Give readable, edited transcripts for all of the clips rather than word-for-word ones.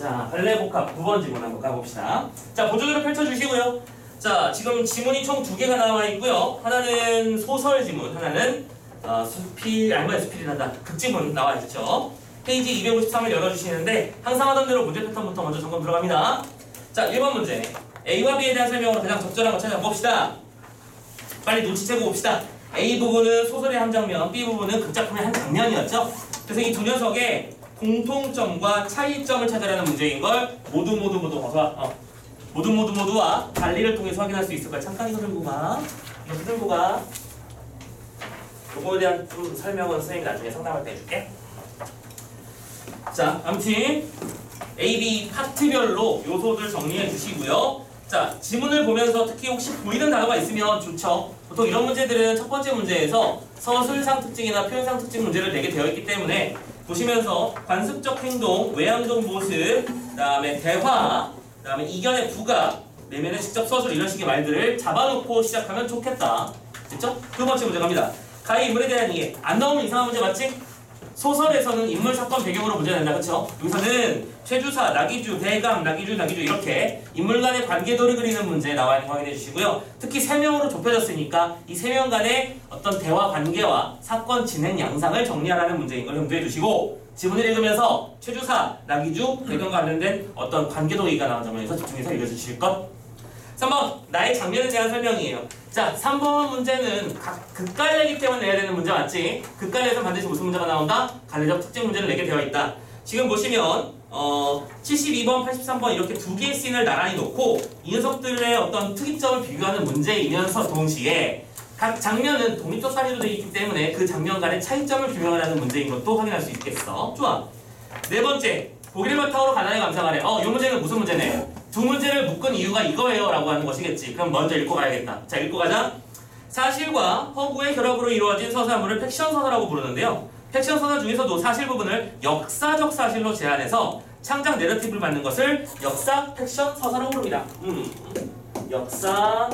자, 발레복합 9번 지문 한번 가봅시다. 자, 보조개로 펼쳐주시고요. 자, 지금 지문이 총 2개가 나와 있고요. 하나는 소설 지문, 하나는 수필이란다. 극지문 나와 있죠. 페이지 253을 열어주시는데 항상 하던 대로 문제 패턴부터 먼저 점검 들어갑니다. 자, 1번 문제. A와 B에 대한 설명으로 가장 적절한 거 찾아봅시다. 빨리 눈치채고 봅시다. A 부분은 소설의 한 장면, B 부분은 극작품의 한 장면이었죠. 그래서 이 두 녀석의 공통점과 차이점을 찾아라는 문제인 걸 모두와 관리를 통해서 확인할 수 있을 거야. 잠깐 이거 들고 가. 이거 들고 가. 요거에 대한 좀 설명은 선생님이 나중에 상담할 때 해줄게. 자, 아무튼 A, B 파트별로 요소들 정리해 주시고요. 자, 지문을 보면서 특히 혹시 보이는 단어가 있으면 좋죠. 보통 이런 문제들은 첫 번째 문제에서 서술상 특징이나 표현상 특징 문제를 내게 되어 있기 때문에 보시면서 관습적 행동, 외향적 모습, 그 다음에 대화, 그 다음에 이견의 부가, 내면의 직접 서술 이런 식의 말들을 잡아놓고 시작하면 좋겠다. 됐죠? 두 번째 문제 갑니다. 가히 인물에 대한 이해. 안 나오면 이상한 문제 맞지? 소설에서는 인물 사건 배경으로 문제 낸다. 그쵸? 여기서는 최주사, 나기주, 대감, 나기주 이렇게 인물 간의 관계도를 그리는 문제 나와 있는 거 확인해 주시고요. 특히 3명으로 좁혀졌으니까 이 3명 간의 어떤 대화 관계와 사건 진행 양상을 정리하라는 문제인 걸 염두해 주시고 지문을 읽으면서 최주사, 나기주, 대감과 관련된 어떤 관계도의가 나온 장면에서 집중해서 읽어주실 것. 3번 나의 장면에 대한 설명이에요. 자, 3번 문제는 극갈래이기 때문에 내야 되는 문제 맞지? 극갈래에서 반드시 무슨 문제가 나온다? 갈래적 특징 문제를 내게 되어 있다. 지금 보시면 72번, 83번 이렇게 두 개의 씬을 나란히 놓고 이 녀석들의 어떤 특이점을 비교하는 문제이면서 동시에 각 장면은 독립적 사례로 되어 있기 때문에 그 장면 간의 차이점을 규명하는 문제인 것도 확인할 수 있겠어. 좋아. 네 번째, 보기를 바탕으로 간단히 감상하래. 이 문제는 무슨 문제네? 두 문제를 묶은 이유가 이거예요 라고 하는 것이겠지. 그럼 먼저 읽고 가야겠다. 자, 읽고 가자. 사실과 허구의 결합으로 이루어진 서사물을 팩션 서사라고 부르는데요. 팩션 서사 중에서도 사실 부분을 역사적 사실로 제안해서 창작 내러티브를 받는 것을 역사 팩션 서사라고 부릅니다. 역사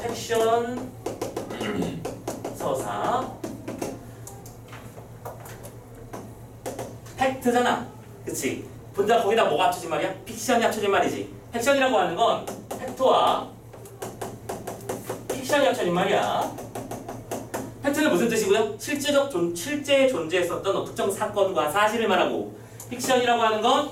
팩션 서사. 팩트잖아. 그치? 본자 거기다 뭐가 합쳐진 말이야? 픽션이 합쳐진 말이지. 팩션이라고 하는 건 팩트와 픽션이 합쳐진 말이야. 팩트는 무슨 뜻이고요? 실제 존재했었던 특정 사건과 사실을 말하고 픽션이라고 하는 건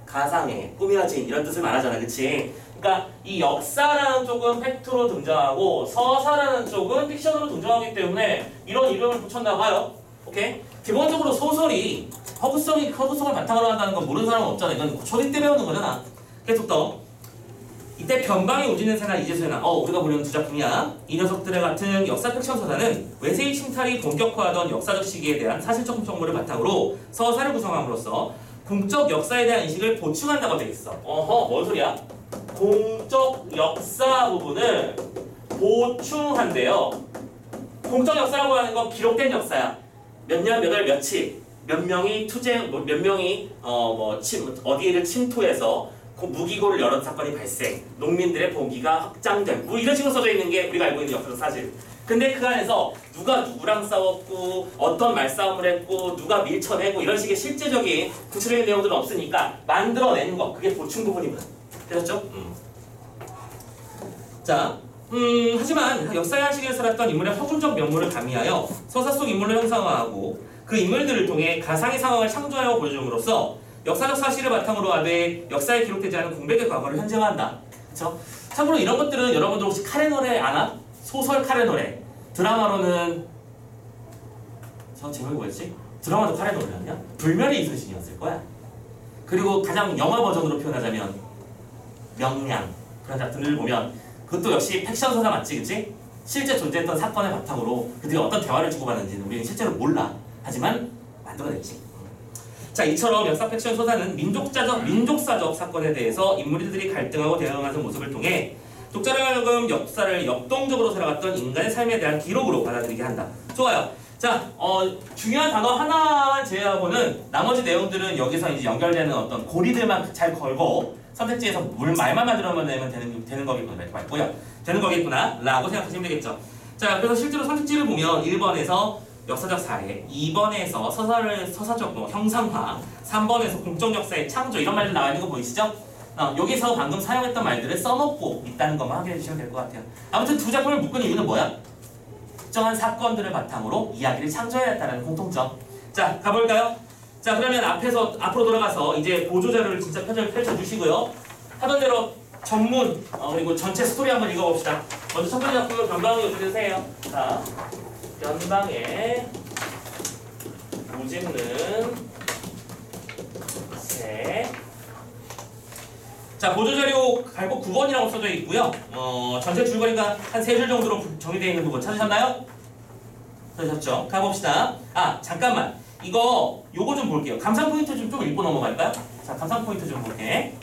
가상의, 꾸며진 이런 뜻을 말하잖아. 그치? 그러니까 이 역사라는 쪽은 팩트로 등장하고 서사라는 쪽은 픽션으로 등장하기 때문에 이런 이름을 붙였나 봐요. 오케이? 기본적으로 소설이 허구성을 바탕으로 한다는 건 모르는 사람은 없잖아. 이건 초딩 때 배우는 거잖아. 계속 더 이때 변방의 우지는 새나 이제서나 우리가 보려는 두 작품이야. 이 녀석들의 같은 역사 팩션 서사는 외세의 침탈이 본격화하던 역사적 시기에 대한 사실적 정보를 바탕으로 서사를 구성함으로써 공적 역사에 대한 인식을 보충한다고 되어 있어. 뭔 소리야? 공적 역사 부분을 보충한대요. 공적 역사라고 하는 건 기록된 역사야. 몇 년, 몇 월, 며칠 몇 명이 몇 명이 어디를 침투해서 무기고를 열은 사건이 발생, 농민들의 봉기가 확장된, 뭐 이런 식으로 써져 있는 게 우리가 알고 있는 역사적 사실. 근데 그 안에서 누가 누구랑 싸웠고 어떤 말싸움을 했고 누가 밀쳐내고 이런 식의 실제적인 구체적인 내용들은 없으니까 만들어낸 거, 그게 보충 부분이거든. 되셨죠? 자, 하지만 역사의 한 시기를 살았던 인물의 허구적 면모를 가미하여 서사 속 인물을 형상화하고 그 인물들을 통해 가상의 상황을 창조하여 보여줌으로써 역사적 사실을 바탕으로 하되 역사에 기록되지 않은 공백의 과거를 현재화한다. 그쵸? 참고로 이런 것들은 여러분들 혹시 카레 노래 아나? 소설 카레 노래. 드라마로는 제목이 뭐였지? 드라마도 카레 노래였냐? 불멸의 이순신이었을 거야. 그리고 가장 영화 버전으로 표현하자면 명량 그런 작품들을 보면 그것도 역시 팩션 서사 맞지? 그치? 실제 존재했던 사건의 바탕으로 그들이 어떤 대화를 주고받는지는 우리는 실제로 몰라. 하지만 만들어냈지. 자, 이처럼 역사 팩션 소사는 민족사적 사건에 대해서 인물들이 갈등하고 대응하는 모습을 통해 독자를 하여금 역사를 역동적으로 살아갔던 인간의 삶에 대한 기록으로 받아들이게 한다. 좋아요. 자, 중요한 단어 하나만 제외하고는 나머지 내용들은 여기서 이제 연결되는 어떤 고리들만 잘 걸고 선택지에서 말만 만들어내면 되는 거겠구나. 이렇게 말고요. 되는 거겠구나 라고 생각하시면 되겠죠. 자, 그래서 실제로 선택지를 보면 1번에서 역사적 사례, 2번에서 서사적 형상화, 3번에서 공적 역사의 창조 이런 말들 나와 있는 거 보이시죠? 여기서 방금 사용했던 말들을 써놓고 있다는 것만 확인해 주시면 될 것 같아요. 아무튼 두 작품을 묶은 이유는 뭐야? 특정한 사건들을 바탕으로 이야기를 창조해야했다는 공통점. 자, 가볼까요? 자, 그러면 앞으로 돌아가서 이제 보조자료를 진짜 펼쳐주시고요. 하던 대로 전문 그리고 전체 스토리 한번 읽어봅시다. 먼저 첫 번째 작품은 변방의 요지세요. 자, 변방의 요지는 새. 자, 보조자료 갈고 9번이라고 써져 있고요. 전체 줄거리가 한 3줄 정도로 정리되어 있는 부분 찾으셨나요? 찾으셨죠? 가봅시다. 아, 잠깐만. 요거 좀 볼게요. 감상 포인트 좀 읽고 넘어갈까요? 자, 감상 포인트 좀 볼게.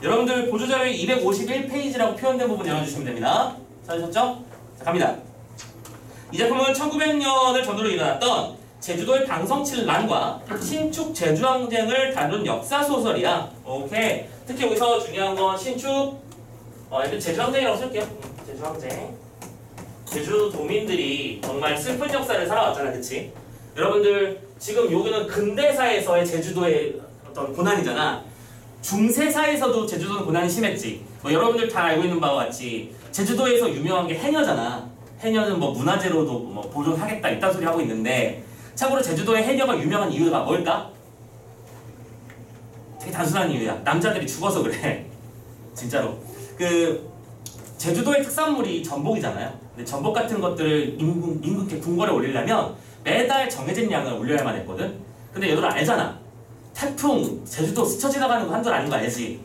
여러분들 보조자료 251페이지라고 표현된 부분 열어주시면 됩니다. 찾으셨죠? 자, 갑니다. 이 작품은 1900년을 전후로 일어났던 제주도의 방성칠란과 신축 제주항쟁을 다룬 역사소설이야. 오케이. 특히 여기서 중요한 건 신축, 제주항쟁이라고 쓸게요. 제주항쟁. 제주도민들이 정말 슬픈 역사를 살아왔잖아, 그치? 여러분들, 지금 여기는 근대사에서의 제주도의 어떤 고난이잖아. 중세사에서도 제주도는 고난이 심했지. 여러분들 다 알고 있는 바와 같이 제주도에서 유명한 게 해녀잖아. 해녀는 문화재로도 보존하겠다 이딴 소리 하고 있는데, 참고로 제주도의 해녀가 유명한 이유가 뭘까? 되게 단순한 이유야. 남자들이 죽어서 그래. 진짜로. 제주도의 특산물이 전복이잖아요. 근데 전복 같은 것들을 임금께 궁궐에 올리려면 매달 정해진 양을 올려야만 했거든. 근데 얘들 알잖아. 태풍, 제주도 스쳐 지나가는 거 한둘 아닌 거 알지?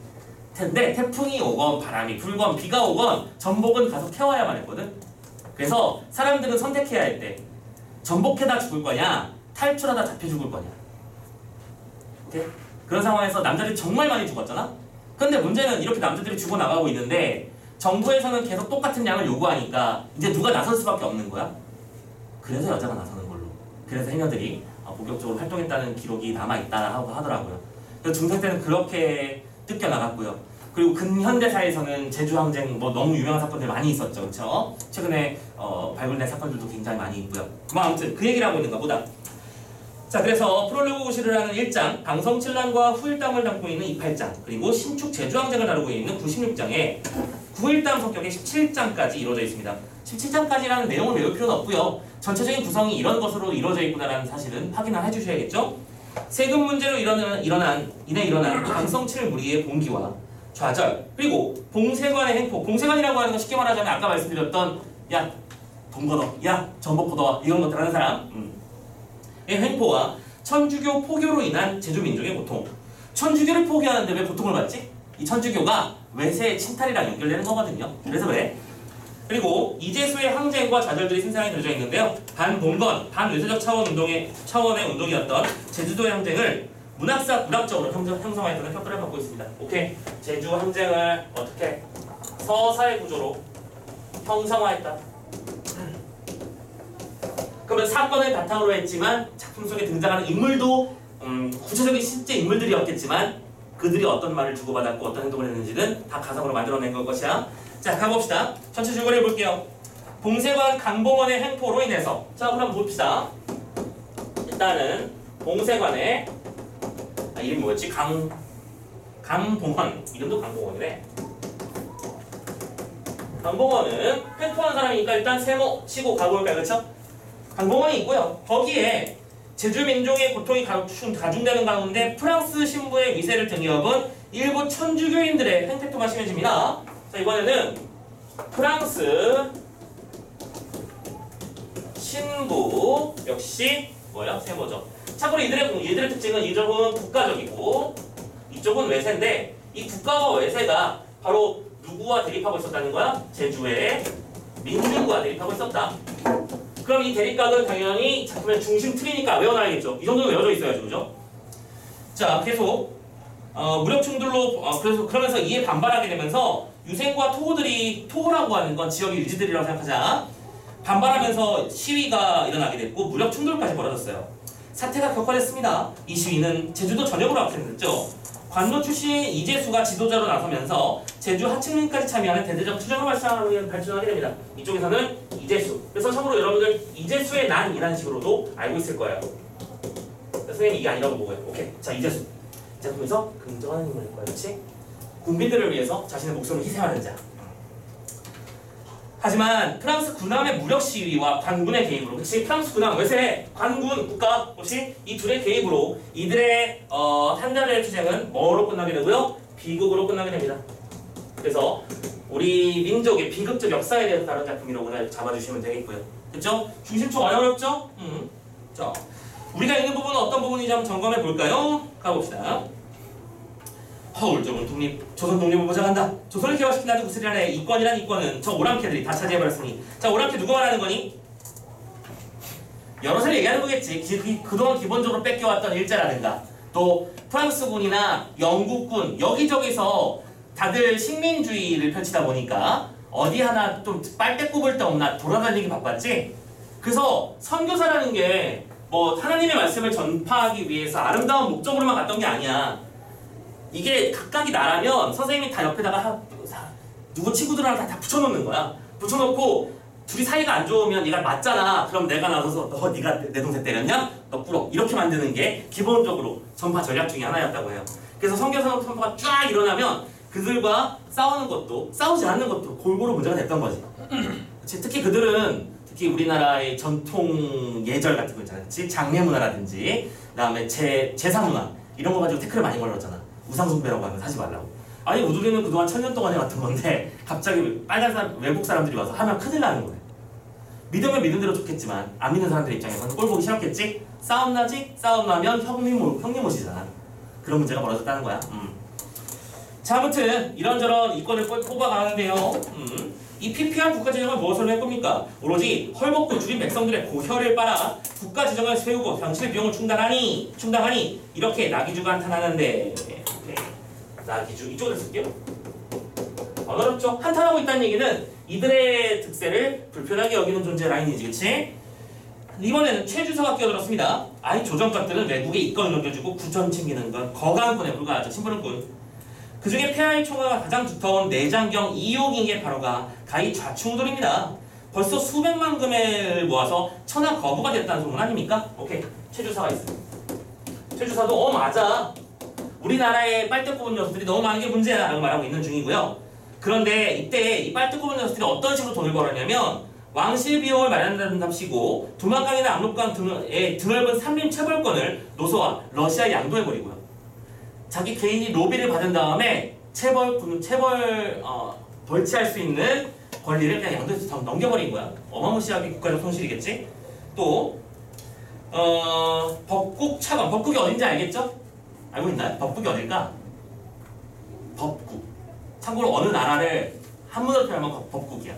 근데 태풍이 오건 바람이 불건 비가 오건 전복은 가서 캐와야만 했거든. 그래서 사람들은 선택해야 할 때 전복해다 죽을 거냐, 탈출하다 잡혀 죽을 거냐. 오케이? 그런 상황에서 남자들이 정말 많이 죽었잖아? 근데 문제는 이렇게 남자들이 죽어나가고 있는데 정부에서는 계속 똑같은 양을 요구하니까 이제 누가 나설 수밖에 없는 거야. 그래서 여자가 나서는 걸로. 그래서 해녀들이 본격적으로 활동했다는 기록이 남아있다 하고 하더라고요. 그래서 중세 때는 그렇게 뜯겨나갔고요. 그리고 근현대사에서는 제주항쟁 너무 유명한 사건들 많이 있었죠. 그렇죠? 최근에 발굴된 사건들도 굉장히 많이 있고요. 아무튼 그 얘기를 하고 있는가 보다. 자, 그래서 프롤로그 고시를 하는 1장, 방성칠란과 후일담을 담고 있는 28장, 그리고 신축 제주항쟁을 다루고 있는 96장에 후일담 성격의 17장까지 이루어져 있습니다. 17장까지라는 내용을 외울 필요는 없고요. 전체적인 구성이 이런 것으로 이루어져 있구나라는 사실은 확인을 해주셔야겠죠? 세금 문제로 일어난 방성칠 무리의 봉기와 좌절, 그리고 봉세관의 행포. 봉세관이라고 하는 건 쉽게 말하자면 아까 말씀드렸던 야, 돈 걷어, 야, 전복 걷어 이런 것들 하는 사람 행포와 천주교 포교로 인한 제주민족의 고통. 천주교를 포기하는데 왜 고통을 받지? 이 천주교가 외세의 침탈이랑 연결되는 거거든요. 그래서 그래. 그리고 이재수의 항쟁과 좌절들이 생생하게 그려져 있는데요. 반봉건, 반외세적 차원의 운동이었던 제주도의 항쟁을 문학적으로 형성하였다는 평가를 받고 있습니다. 오케이. 제주 항쟁을 어떻게 서사의 구조로 형성화했다. 그러면 사건을 바탕으로 했지만 작품 속에 등장하는 인물도 구체적인 실제 인물들이었겠지만 그들이 어떤 말을 주고받았고 어떤 행동을 했는지는 다 가상으로 만들어낸 것이야. 자, 가봅시다. 전체 줄거리 해볼게요. 봉세관 강봉원의 행포로 인해서, 자, 그럼 봅시다. 일단은 봉세관의 이름이 뭐였지? 강봉원. 이름도 강봉원이네. 강봉원은 행포한 사람이니까 일단 세모 치고 가볼까요? 그렇죠? 강봉원이 있고요. 거기에 제주민족의 고통이 가중되는 가운데 프랑스 신부의 위세를 등에업은 일부 천주교인들의 행태토가 심해집니다. 자, 이번에는 프랑스 신부 역시 뭐야? 세모죠. 참고로 얘들의 특징은 이쪽은 국가적이고 이쪽은 외세인데 이 국가와 외세가 바로 누구와 대립하고 있었다는 거야? 제주의 민중과 대립하고 있었다. 그럼 이 대립각은 당연히 작품의 중심 틀이니까 외워놔야겠죠. 이 정도는 외워져 있어야죠. 그죠? 자, 계속 무력 충돌로 그러면서 이에 반발하게 되면서 유생과 토호라고 하는 건 지역의 유지들이라고 생각하자. 반발하면서 시위가 일어나게 됐고 무력 충돌까지 벌어졌어요. 사태가 격화됐습니다. 이 시위는 제주도 전역으로 확산됐죠. 관노 출신 이재수가 지도자로 나서면서 제주 하층민까지 참여하는 대대적 투쟁으로 발전하게 됩니다. 이쪽에서는 이재수. 그래서 참고로 여러분들 이재수의 난이라는 식으로도 알고 있을 거예요. 선생님이 이게 아니라고 보고요. 오케이. 자, 이재수. 작품에서 긍정하는 힘을 할 거야. 그렇지? 군비들을 위해서 자신의 목숨을 희생하는 자. 하지만 프랑스 군함의 무력 시위와 관군의 개입으로, 그렇지? 프랑스 군함, 외세, 관군, 국가, 혹시 이 둘의 개입으로 이들의 한달의 투쟁은 뭐로 끝나게 되고요? 비극으로 끝나게 됩니다. 그래서 우리 민족의 비극적 역사에 대해서 다룬 작품이라고 잡아주시면 되겠고요. 그렇죠? 중심축 어렵죠? 자, 우리가 읽는 부분은 어떤 부분인지 한번 점검해 볼까요? 가봅시다. 허울적은 독립, 조선 독립을 보장한다. 조선을 개화시킨 나도 구슬이라네. 이권이란 이권은 저 오랑캐들이 다 차지해버렸으니. 자, 오랑캐 누가 말하는 거니? 여럿을 얘기하는 거겠지. 그동안 기본적으로 뺏겨왔던 일자라든가 또 프랑스군이나 영국군 여기저기서 다들 식민주의를 펼치다 보니까 어디 하나 좀 빨대 꼽을 데 없나 돌아다니기 바빴지. 그래서 선교사라는 게 뭐 하나님의 말씀을 전파하기 위해서 아름다운 목적으로만 갔던 게 아니야. 이게 각각이 나라면 선생님이 다 옆에다가 누구 친구들하고 다 붙여놓는 거야. 붙여놓고 둘이 사이가 안 좋으면 얘가 맞잖아. 그럼 내가 나서서 너 네가 내 동생 때렸냐? 너 꾸러. 이렇게 만드는 게 기본적으로 전파 전략 중에 하나였다고 해요. 그래서 선교사가 쫙 일어나면 그들과 싸우는 것도 싸우지 않는 것도 골고루 문제가 됐던 거지. 특히 그들은 특히 우리나라의 전통 예절 같은 거 있잖아. 장례 문화라든지 그다음에 제사 문화 이런 거 가지고 태클을 많이 걸었잖아. 우상숭배라고 하면 하지 말라고. 아니 우리는 그동안 1000년 동안 해왔던 건데 갑자기 외국 사람들이 와서 하면 큰일 나는 거예요. 믿으면 믿은 대로 좋겠지만 안 믿는 사람들 입장에서는 꼴 보기 싫었겠지? 싸움 나지? 싸움 나면 형님 오시잖아. 그런 문제가 벌어졌다는 거야. 자, 아무튼 이런저런 이권을 뽑아가는데요. 이 피폐한 국가지정을 무엇으로 할 겁니까? 오로지 헐벗고 줄인 백성들의 고혈을 빨아 국가지정을 세우고 당신의 비용을 충당하니 이렇게 나기주가 한탄하는데. 나기주 이쪽으로 쓸게요. 어렵죠? 한탄하고 있다는 얘기는 이들의 득세를 불편하게 여기는 존재 라인이지, 그치? 이번에는 최주서가 끼어들었습니다. 아이 조정각들은 외국의 이권을 넘겨주고 구전 챙기는 건 거강꾼에 불과하죠. 심부름꾼. 그 중에 폐하의 총화가 가장 두터운 내장경 이용익의 바로가 가히 좌충돌입니다. 벌써 수백만 금을 모아서 천하 거부가 됐다는 소문 아닙니까? 오케이. 최주사가 있습니다. 최주사도 맞아. 우리나라의 빨대 꼽은 녀석들이 너무 많은 게 문제야 라고 말하고 있는 중이고요. 그런데 이때 이 빨대 꼽은 녀석들이 어떤 식으로 돈을 벌었냐면 왕실 비용을 마련한답시고 두만강이나 압록강 등의 드넓은 산림 체벌권을 노소와 러시아에 양도해버리고요. 자기 개인이 로비를 받은 다음에 벌치할 수 있는 권리를 그냥 양도해서 넘겨버린 거야. 어마무시하게 국가적 손실이겠지. 또 법국 차관, 법국이 어딘지 알겠죠? 알고 있나요? 법국이 어딜까? 법국. 참고로 어느 나라를 한문으로 표현하면 법국이야.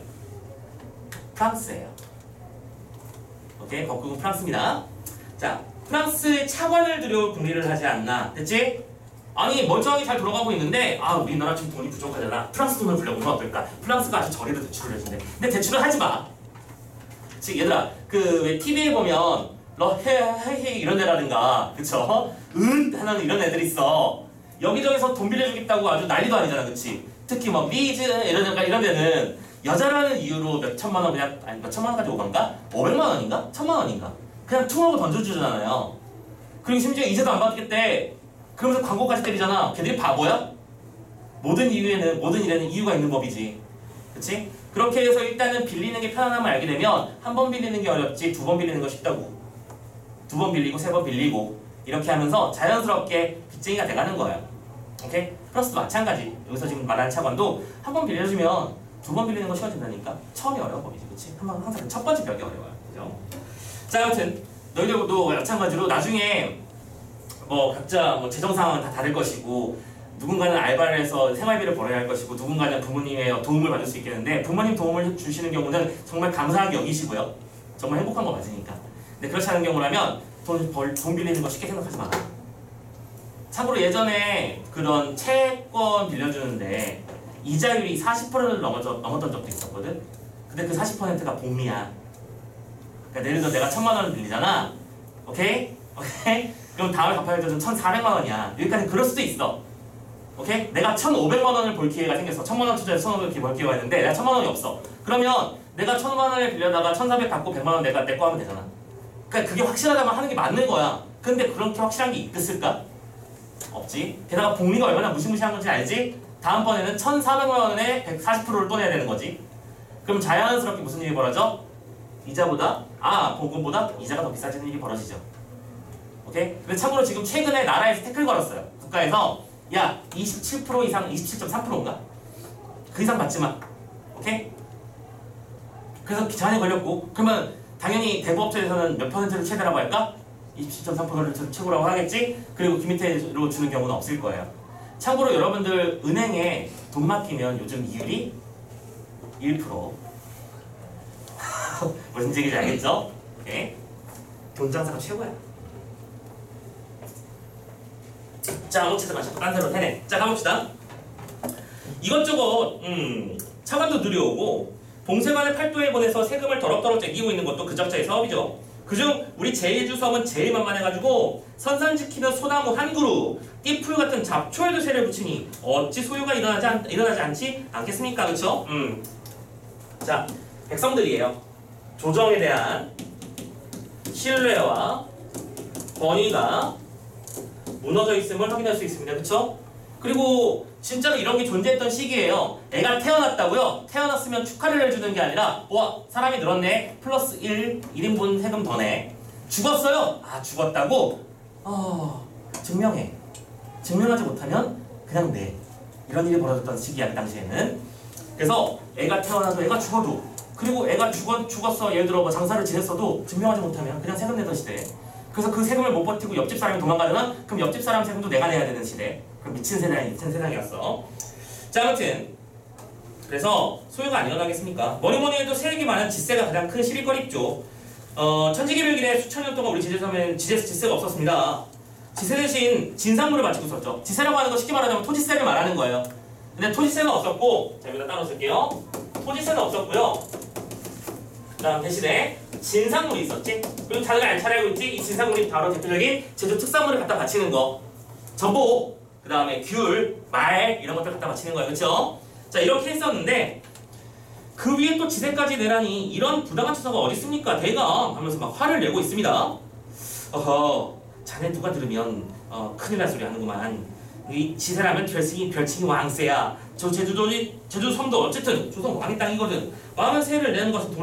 프랑스예요. 오케이, 법국은 프랑스입니다. 자, 프랑스의 차관을 들여 군리를 하지 않나, 됐지? 아니 멀쩡하게 잘 돌아가고 있는데 우리나라 지금 돈이 부족하잖아. 프랑스 돈을 빌려보면 어떨까? 프랑스가 아주 저리로 대출을 해준대. 근데 대출을 하지 마. 지금 얘들아 그 왜 TV에 보면 헤헤 이런 데라든가 그쵸? 하는 이런 애들 있어. 여기저기서 돈 빌려주겠다고 아주 난리도 아니잖아, 그치? 특히 뭐 리즈 이런 데는 여자라는 이유로 몇 천만 원 그냥 몇 천만 원 가지고 간가? 500만 원인가? 1000만 원인가? 그냥 퉁하고 던져주잖아요. 그리고 심지어 이자도 안 받겠대. 그러면서 광고까지 때리잖아. 걔들이 바보야? 모든 일에는 이유가 있는 법이지. 그치? 그렇게 해서 일단은 빌리는 게 편안함을 알게 되면 한 번 빌리는 게 어렵지 두 번 빌리는 거 쉽다고. 두 번 빌리고 세 번 빌리고 이렇게 하면서 자연스럽게 빚쟁이가 돼가는 거예요. 오케이? 플러스도 마찬가지. 여기서 지금 말하는 차관도 한 번 빌려주면 두 번 빌리는 거 쉬워진다니까. 처음이 어려운 법이지. 그치? 항상 첫 번째 벽이 어려워요. 그죠? 자, 아무튼 너희들도 마찬가지로 나중에 각자 재정 상황은 다 다를 것이고 누군가는 알바를 해서 생활비를 벌어야 할 것이고 누군가는 부모님의 도움을 받을 수 있겠는데 부모님 도움을 주시는 경우는 정말 감사하게 여기시고요. 정말 행복한 거 맞으니까. 근데 그렇지 않은 경우라면 돈 빌리는 거 쉽게 생각하지 마라. 참고로 예전에 그런 채권 빌려주는데 이자율이 40%를 넘었던 적도 있었거든. 근데 그 40%가 복리야. 그러니까 예를 들어 내가 1000만 원을 빌리잖아. 오케이? 그럼 다음에 갚아야 되는 1,400만 원이야. 여기까지 그럴 수도 있어. 오케이? 내가 1,500만 원을 볼 기회가 생겼어. 1,000만 원 투자해서 1,500만 원 벌 기회가 있는데 내가 1,000만 원이 없어. 그러면 내가 1,000만 원을 빌려다가 1,400 받고 100만 원 내가 내 거 하면 되잖아. 그러니까 그게 확실하다면 하는 게 맞는 거야. 근데 그렇게 확실한 게 있을까? 없지. 게다가 복리가 얼마나 무시무시한 건지 알지? 다음번에는 1,400만 원에 140%를 또 내야 되는 거지. 그럼 자연스럽게 무슨 일이 벌어져? 보금보다 이자가 더 비싸지는 일이 벌어지죠. 오케이? 근데 참고로 지금 최근에 나라에서 태클 걸었어요. 국가에서 야 27% 이상 27.3%인가? 그 이상 받지 마. 오케이? 그래서 제한이 걸렸고 그러면 당연히 대부업체에서는 몇 %를 최대라고 할까? 27.3%를 최고라고 하겠지? 그리고 그 밑에로 주는 경우는 없을 거예요. 참고로 여러분들 은행에 돈 맡기면 요즘 이율이 1%. 무슨 얘기인지 알겠죠? 오케이? 돈 장사가 최고야. 자, 아무튼 마셔. 딴 데로 되네. 자, 가봅시다. 이것저것 차관도 들여오고 봉쇄관을 팔도에 보내서 세금을 더럽더럽 쟁기고 있는 것도 그 적자의 사업이죠. 그중 우리 제주 섬은 제일 만만해가지고 선산 지키는 소나무 한 그루, 띠풀 같은 잡초에도 새를 붙이니 어찌 소요가 일어나지 않지 않겠습니까? 그렇죠? 자, 백성들이에요. 조정에 대한 신뢰와 권위가 무너져 있음을 확인할 수 있습니다. 그렇죠? 그리고 진짜로 이런 게 존재했던 시기예요. 애가 태어났다고요? 태어났으면 축하를 해주는 게 아니라 와 사람이 늘었네. 플러스 1인분 세금 더 내. 죽었어요? 죽었다고? 증명해. 증명하지 못하면 그냥 내. 이런 일이 벌어졌던 시기야 그 당시에는. 그래서 애가 태어나도 애가 죽어도 그리고 애가 죽었어 예를 들어 뭐 장사를 지냈어도 증명하지 못하면 그냥 세금 내던 시대. 그래서 그 세금을 못 버티고 옆집 사람이 도망가려면 그럼 옆집 사람 세금도 내가 내야 되는 시대. 그럼 미친 세상이었어. 자, 아무튼 그래서 소요가 안 일어나겠습니까? 뭐니뭐니 해도 세액이 많은 지세가 가장 큰 시비거리죠. 천지개벽 이래 수천 년 동안 우리 지세섬에는 지세가 없었습니다. 지세 대신 진상물을 바치고 있었죠. 지세라고 하는 거 쉽게 말하자면 토지세를 말하는 거예요. 근데 토지세는 없었고, 자 여기다 따로 쓸게요. 토지세는 없었고요. 그 다음 대신에 진상물이 있었지. 그리고 다들 잘 알고 있지? 이 진상물이 바로 대표적인 제주 특산물을 갖다 바치는 거. 전복, 그 다음에 귤, 말 이런 것들 갖다 바치는 거예요. 그렇죠? 자 이렇게 했었는데 그 위에 또 지세까지 내라니 이런 부당한 처사가 어디 있습니까? 대감 하면서 막 화를 내고 있습니다. 자네 누가 들으면 큰일 날 소리 하는구만. 이 지세라면 별칭이 왕세야. 저 제주 섬도 어쨌든 조선 왕의 땅이거든. 왕은 세를 내는 것은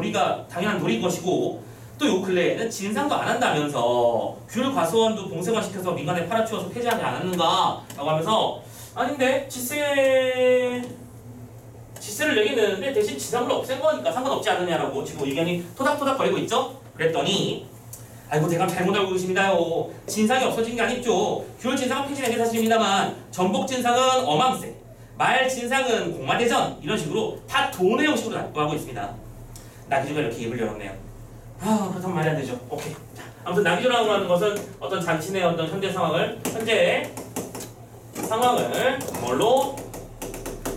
당연한 도리인 것이고 또 요 근래에는 진상도 안 한다면서 귤 과수원도 봉쇄관 시켜서 민간에 팔아치워서 폐지하지 않았는가 라고 하면서 아닌데 지세를 내긴 되는데 대신 진상을 없앤 거니까 상관없지 않느냐라고 지금 의견이 토닥토닥 거리고 있죠. 그랬더니 아이고 대감 잘못 알고 계십니다요. 진상이 없어진 게 아니죠. 귤 진상은 폐지된 게 사실입니다만 전복 진상은 어망세, 말 진상은 공마대전 이런 식으로 다 돈의 형식으로 납부하고 있습니다. 나기조가 이렇게 입을 열었네요. 그렇다면 말이 안 되죠. 오케이. 자, 아무튼 나기조라고 하는 것은 어떤 자신의 어떤 현재 상황을 뭘로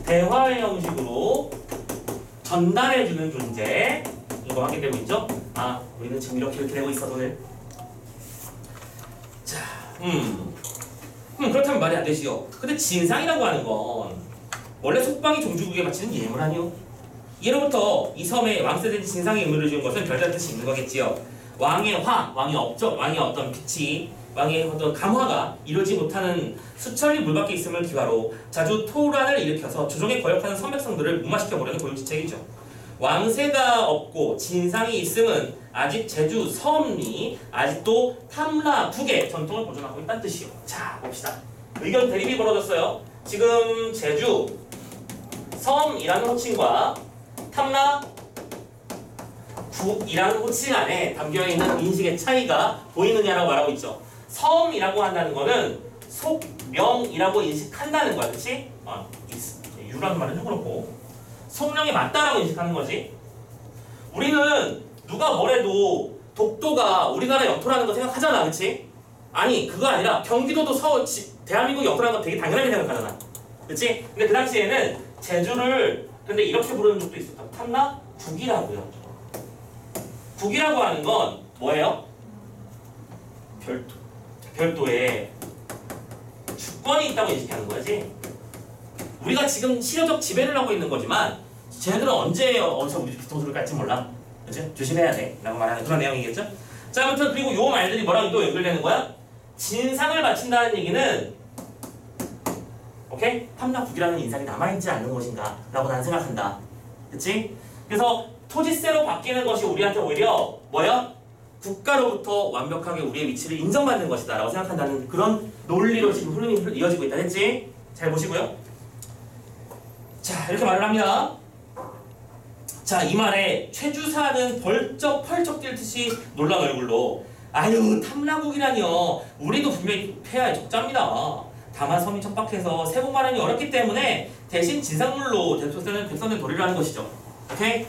대화의 형식으로 전달해주는 존재. 이거 확인되고 있죠? 우리는 지금 이렇게 되고 있어 돈을. 자, 그렇다면 말이 안 되지요. 근데 진상이라고 하는 건 원래 속방이 종주국에 바치는 예물 아니요? 예로부터 이 섬에 왕세된 진상의 의무를 주는 것은 별다른 뜻이 있는 거겠지요. 왕의 왕의 업적, 왕의 어떤 빛이, 왕의 어떤 감화가 이루지 못하는 수천리 물 밖에 있음을 기화로 자주 토란을 일으켜서 조정에 거역하는 선백성들을 무마시켜 보려는 고육지책이죠. 왕세가 없고 진상이 있음은 아직 제주 섬이 아직도 탐라국의 전통을 보존하고 있다는 뜻이요. 자, 봅시다. 의견 대립이 벌어졌어요. 지금 제주 섬이라는 호칭과 탐라국이라는 호칭 안에 담겨있는 인식의 차이가 보이느냐라고 말하고 있죠. 섬이라고 한다는 거는 속명이라고 인식한다는 거야. 그치? 유라는 말은 좀 그렇고 속명이 맞다라고 인식하는 거지. 우리는 누가 뭐래도 독도가 우리나라 영토라는 거 생각하잖아. 그치? 아니 그거 아니라 경기도도 대한민국 영토라는 거 되게 당연하게 생각하잖아. 그치? 근데 그 당시에는 제주를 근데 이렇게 부르는 적도 있었다. 탐라국이라고요. 국이라고 하는 건 뭐예요? 별도에 주권이 있다고 인식하는 거지. 우리가 지금 실효적 지배를 하고 있는 거지만 쟤네들은 언제 어디서 우리 뒤통수를 깔지 몰라. 그치? 조심해야 돼 라고 말하는 그런 내용이겠죠. 자, 아무튼 그리고 요 말들이 뭐랑 또 연결되는 거야? 진상을 바친다는 얘기는 오케이? 탐락국이라는 인상이 남아있지 않는 것인가 라고 나는 생각한다. 그치? 그래서 토지세로 바뀌는 것이 우리한테 오히려 뭐야? 국가로부터 완벽하게 우리의 위치를 인정받는 것이다 라고 생각한다는 그런 논리로 지금 흐름이 이어지고 있다 했지? 잘 보시고요. 자, 이렇게 말을 합니다. 자, 이 말에 최주사는 벌쩍 펄쩍 뛸듯이 놀란 얼굴로 아유 탐라국이라니요. 우리도 분명히 폐하의 적자입니다. 다만 섬이 척박해서 세금 마련이 어렵기 때문에 대신 진상물로 백선된 도리를 하는 것이죠. 오케이?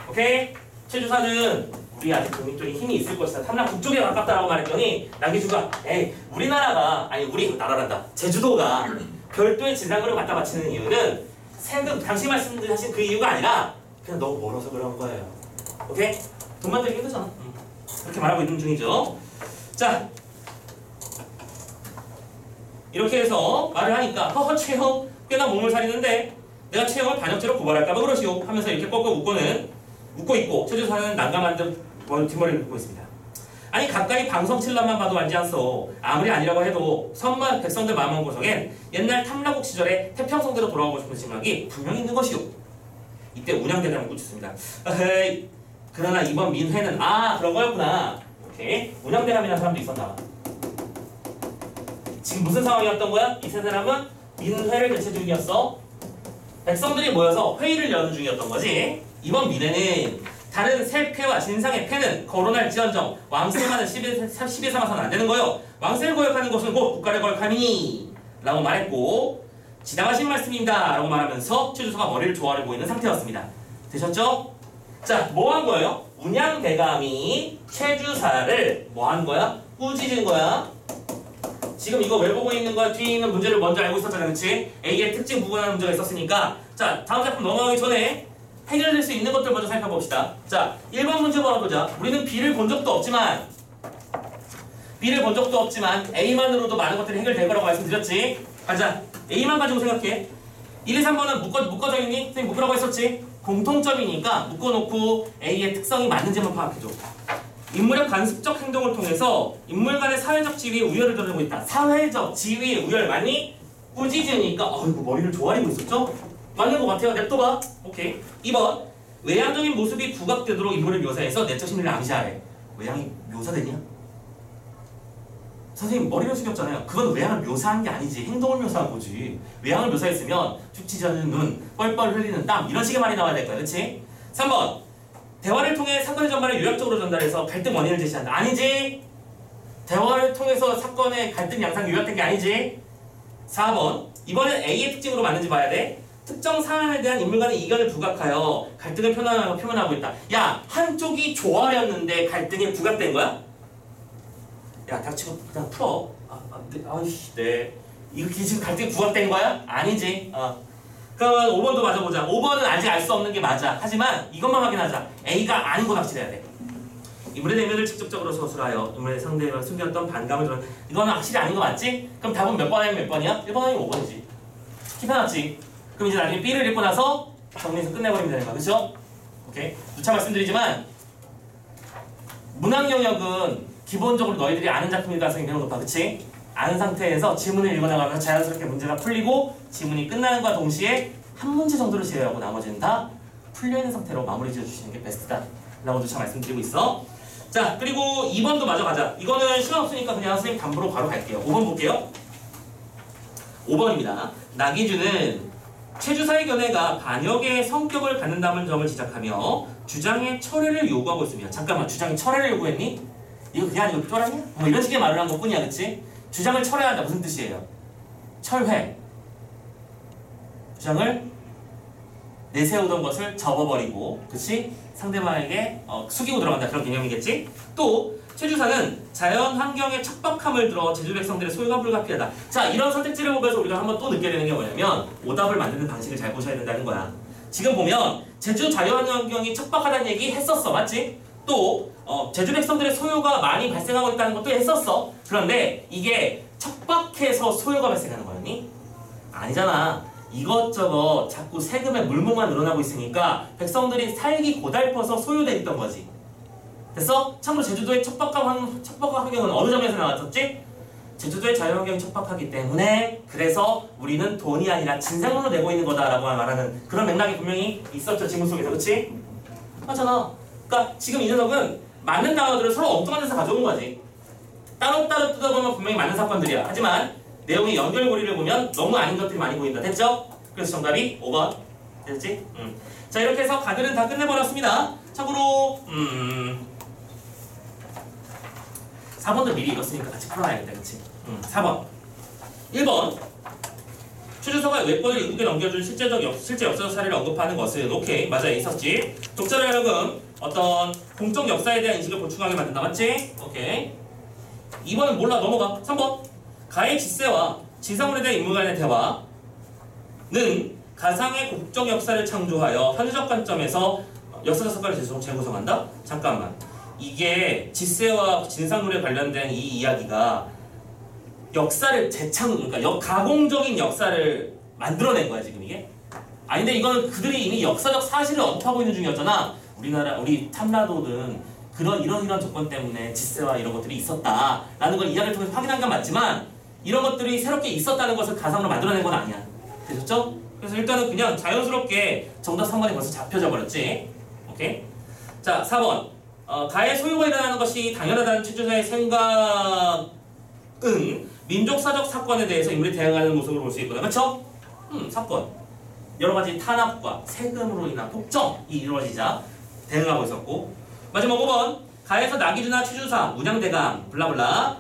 오케이? 최주사는 우리 아직 독립적인 힘이 있을 것이다. 탐라국 쪽에 가깝다라고 말했더니 남기주가 에이 우리나라가 아니 우리 나라란다. 제주도가 별도의 진상물을 갖다 바치는 이유는 세금 당시 말씀하신 그 이유가 아니라 그냥 너무 멀어서 그런 거예요. 오케이? 돈 만들기 힘들잖아. 이렇게 말하고 있는 중이죠. 자, 이렇게 해서 말을 하니까 허허 최형 꽤나 몸을 사리는데 내가 최형을 반역죄로 고발할까봐 그러시오 하면서 이렇게 꺾어 웃고 있고 최주사는 난감한 듯 뒷머리를 긁고 있습니다. 아니 가까이 방송 칠라만 봐도 알지 않소. 아무리 아니라고 해도 선만 백성들 마음만 고성엔 옛날 탐라국 시절에 태평성대로 돌아가고 싶은 생각이 분명히 있는 것이오. 이때 운양대감을 꽂혔습니다. 그러나 이번 민회는 그런 거였구나. 오케이. 운양대감이라는 사람도 있었나 봐. 지금 무슨 상황이었던 거야? 이 세 사람은 민회를 개최 중이었어. 백성들이 모여서 회의를 여는 중이었던 거지. 이번 민회는 다른 세 패와 진상의 패는 거론할지언정 왕세만은 10에 삼아서는 안 되는 거요. 왕세를 거역하는 것은 곧 국가를 거역하니 라고 말했고 지당하신 말씀입니다 라고 말하면서 최주사가 머리를 조아리고 있는 상태였습니다. 되셨죠? 자, 뭐 한 거예요? 운양대감이 최주사를 뭐 한 거야? 꾸짖은 거야. 지금 이거 왜 보고 있는 거야? 뒤에 있는 문제를 먼저 알고 있었잖아, 그치? A의 특징 부분하는 문제가 있었으니까. 자, 다음 작품 넘어가기 전에 해결될 수 있는 것들 먼저 살펴봅시다. 자, 1번 문제 보자. 우리는 B를 본 적도 없지만 A만으로도 많은 것들이 해결될 거라고 말씀드렸지. 가자. A만 가지고 생각해. 1, 2, 3번은 묶어져 있니? 선생님 묶으라고 했었지. 공통점이니까 묶어놓고 A의 특성이 맞는지만 파악해줘. 인물의 관습적 행동을 통해서 인물 간의 사회적 지위에 우열을 드러내고 있다. 사회적 지위의 우열 맞니? 꾸짖으니까 어이구 머리를 조아리고 있었죠? 맞는 것 같아요. 냅둬봐. 오케이. 2번 외향적인 모습이 부각되도록 인물을 묘사해서 내적 심리를 암시하래. 외향이 묘사되냐? 선생님 머리를 숙였잖아요. 그건 외향을 묘사한 게 아니지. 행동을 묘사한 거지. 외향을 묘사했으면 죽지 않는 눈, 뻘뻘 흘리는 땀 이런 식의 말이 나와야 될 거야. 그렇지? 3번 대화를 통해 사건의 전말을 요약적으로 전달해서 갈등 원인을 제시한다. 아니지. 대화를 통해서 사건의 갈등 양상이 요약된 게 아니지. 4번 이번엔 A의 특징으로 맞는지 봐야 돼. 특정 사안에 대한 인물 간의 이견을 부각하여 갈등을 표현하고 있다. 야, 한쪽이 조화였는데 갈등이 부각된 거야? 야, 닥치고 그냥 풀어. 네. 이거 지금 갈등이 부각된 거야? 아니지. 그러면 5번도 맞아보자. 5번은 아직 알 수 없는 게 맞아. 하지만 이것만 확인하자. A가 아닌 건 확실해야 돼. 인물의 내면을 직접적으로 서술하여 인물의 상대가 숨겼던 반감을 드러내. 이거는 확실히 아닌 거 맞지? 그럼 답은 몇 번 아니면 몇 번이야? 1번 아니면 5번이지. 킵해놨지. 그럼 이제 나중에 B를 읽고 나서 정리해서 끝내버리면 되는 거야. 그쵸? 오케이. 누차 말씀드리지만 문학 영역은 기본적으로 너희들이 아는 작품일 가능성이 매우 높아. 그치? 아는 상태에서 지문을 읽어나가면서 자연스럽게 문제가 풀리고 지문이 끝나는 것과 동시에 한 문제 정도를 제외하고 나머지는 다 풀려있는 상태로 마무리 지어주시는 게 베스트다 라고 누차 말씀드리고 있어. 자, 그리고 2번도 마저 가자. 이거는 시간 없으니까 그냥 선생님 담보로 바로 갈게요. 5번 볼게요. 5번입니다. 나기주는 최주사의 견해가 반역의 성격을 갖는다는 점을 지적하며 주장의 철회를 요구하고 있습니다. 잠깐만, 주장이 철회를 요구했니? 이거 그게 아니고 쫄았냐? 뭐 이런 식의 말을 한 것뿐이야, 그치? 주장을 철회한다 무슨 뜻이에요? 철회. 주장을 내세우던 것을 접어버리고, 그치? 상대방에게 숙이고 들어간다 그런 개념이겠지? 또 최주사는 자연 환경의 척박함을 들어 제주 백성들의 소유가 불가피하다. 자, 이런 선택지를 보면서 우리가 한번 또 느껴야 되는 게 뭐냐면 오답을 만드는 방식을 잘 보셔야 된다는 거야. 지금 보면 제주 자연 환경이 척박하다는 얘기 했었어, 맞지? 또 제주 백성들의 소요가 많이 발생하고 있다는 것도 했었어. 그런데 이게 척박해서 소요가 발생하는 거였니? 아니잖아. 이것저것 자꾸 세금의 물목만 늘어나고 있으니까 백성들이 살기 고달퍼서 소요돼 있던 거지. 됐어? 참고로 제주도의 척박한 환경은 어느 점에서 나왔었지? 제주도의 자연환경이 척박하기 때문에 그래서 우리는 돈이 아니라 진상으로 내고 있는 거다라고 말하는 그런 맥락이 분명히 있었죠. 지문 속에서. 그치? 맞잖아. 그러니까 지금 이 녀석은 맞는 단어들을 서로 엉뚱한 데서 가져온 거지. 따로따로 뜯어보면 분명히 맞는 사건들이야. 하지만 내용의 연결고리를 보면 너무 아닌 것들이 많이 보인다. 됐죠? 그래서 정답이 5번. 됐지? 자, 이렇게 해서 가들은 다 끝내버렸습니다. 참고로 4번도 미리 읽었으니까 같이 풀어놔야겠다. 그치? 4번 1번 추주서가 외권을 이국에 넘겨준 실제 역사적 사례를 언급하는 것은 오케이 맞아 있었지. 독자를 하여금 어떤 공적 역사에 대한 인식을 보충하게 만든다. 맞지? 오케이. 2번은 몰라 넘어가. 3번 가의 지세와 지상물에 대한 인물 간의 대화는 가상의 국적 역사를 창조하여 현재적 관점에서 역사적 사건을 재구성한다? 잠깐만. 이게 지세와 진상물에 관련된 이 이야기가 역사를 그러니까 가공적인 역사를 만들어낸 거야 지금 이게? 아닌데 이거는 그들이 이미 역사적 사실을 언급하고 있는 중이었잖아. 우리 탐라도는 이런 조건 때문에 지세와 이런 것들이 있었다라는 걸 이야기를 통해서 확인한 건 맞지만 이런 것들이 새롭게 있었다는 것을 가상으로 만들어낸 건 아니야. 되셨죠? 그래서 일단은 그냥 자연스럽게 정답 3번이 벌써 잡혀져 버렸지. 오케이? 자, 4번. 가의 소유가 일어나는 것이 당연하다는 최주서의 생각은 민족사적 사건에 대해서 인물이 대응하는 모습을 볼 수 있거든. 그렇죠? 사건. 여러 가지 탄압과 세금으로 인한 폭정이 이루어지자 대응하고 있었고. 마지막 5번. 가에서 나기주나 최주사, 문양대감, 블라블라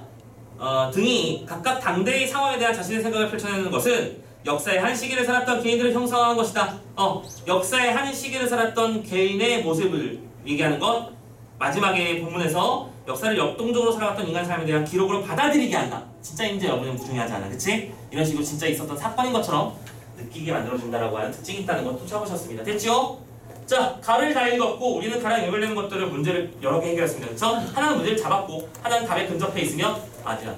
등이 각각 당대의 상황에 대한 자신의 생각을 펼쳐내는 것은 역사의 한 시기를 살았던 개인들을 형성한 것이다. 역사의 한 시기를 살았던 개인의 모습을 얘기하는 것. 마지막에 본문에서 역사를 역동적으로 살아갔던 인간 삶에 대한 기록으로 받아들이게 한다. 진짜인지 여부는 중요하지 않아. 그치? 이런 식으로 진짜 있었던 사건인 것처럼 느끼게 만들어준다라고 하는 특징이 있다는 것도 찾아보셨습니다. 됐죠? 자, 가를 다 읽었고 우리는 가랑 연결되는 것들을 문제를 여러 개 해결했습니다. 그쵸? 하나는 문제를 잡았고 하나는 답에 근접해 있으면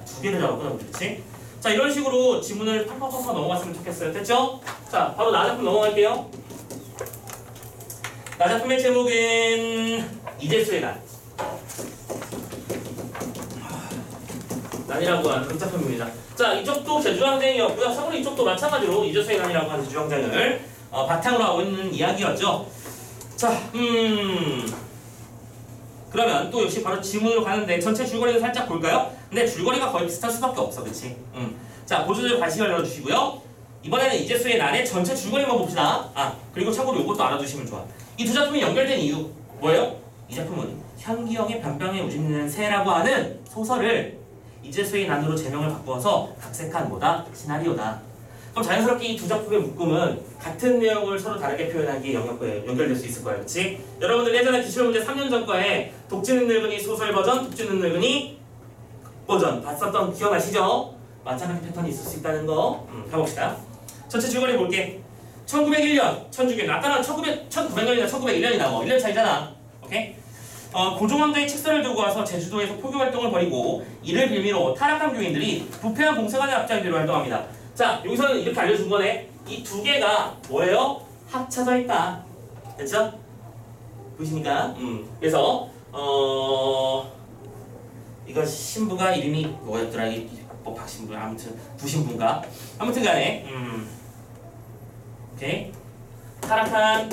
두 개를 잡았구나. 그렇지? 자, 이런 식으로 지문을 팍팍팍 넘어갔으면 좋겠어요. 됐죠? 자, 바로 나작품 넘어갈게요. 나작품의 제목은 이재수의 난이라고 하는 극작품입니다. 자, 이쪽도 제주항쟁이었고요. 참고로 이쪽도 마찬가지로 이재수의 난이라고 하는 제주항쟁을 바탕으로 하고 있는 이야기였죠. 자, 그러면 또 역시 바로 지문으로 가는데 전체 줄거리를 살짝 볼까요? 근데 줄거리가 거의 비슷할 수밖에 없어. 그치? 자, 보조들 관심을 열어주시고요. 이번에는 이재수의 난의 전체 줄거리만 봅시다. 그리고 참고로 이것도 알아두시면 좋아. 이 두 작품이 연결된 이유 뭐예요? 이 작품은 현기영의 변방에 우집는 새라고 하는 소설을 이재수의 난으로 제명을 바꾸어서 각색한 시나리오다. 그럼 자연스럽게 이 두 작품의 묶음은 같은 내용을 서로 다르게 표현하기에 연결될 수 있을 거예요. 그치? 여러분들 예전에 기출문제 3년 전 거에 독지는 늙은이 소설 버전, 독지는 늙은이 버전 봤었던 기억나시죠? 마찬가지 패턴이 있을 수 있다는 거 가봅시다. 전체 줄거리 볼게. 1901년 천주교는 아까는 1900년이나 1901년이 나와. 1년 차이잖아. 오케이? 고종왕자의 책사를 들고 와서 제주도에서 포교 활동을 벌이고 이를 빌미로 타락한 교인들이 부패한 봉사관의 앞장대로 활동합니다. 자, 여기서는 이렇게 알려준 거네. 이 두 개가 뭐예요? 합쳐져 있다. 됐죠? 보이십니까? 그래서 이거 신부가 이름이 뭐였더라? 박신부 아무튼 부신부인가? 아무튼 간에 오케이. 타락한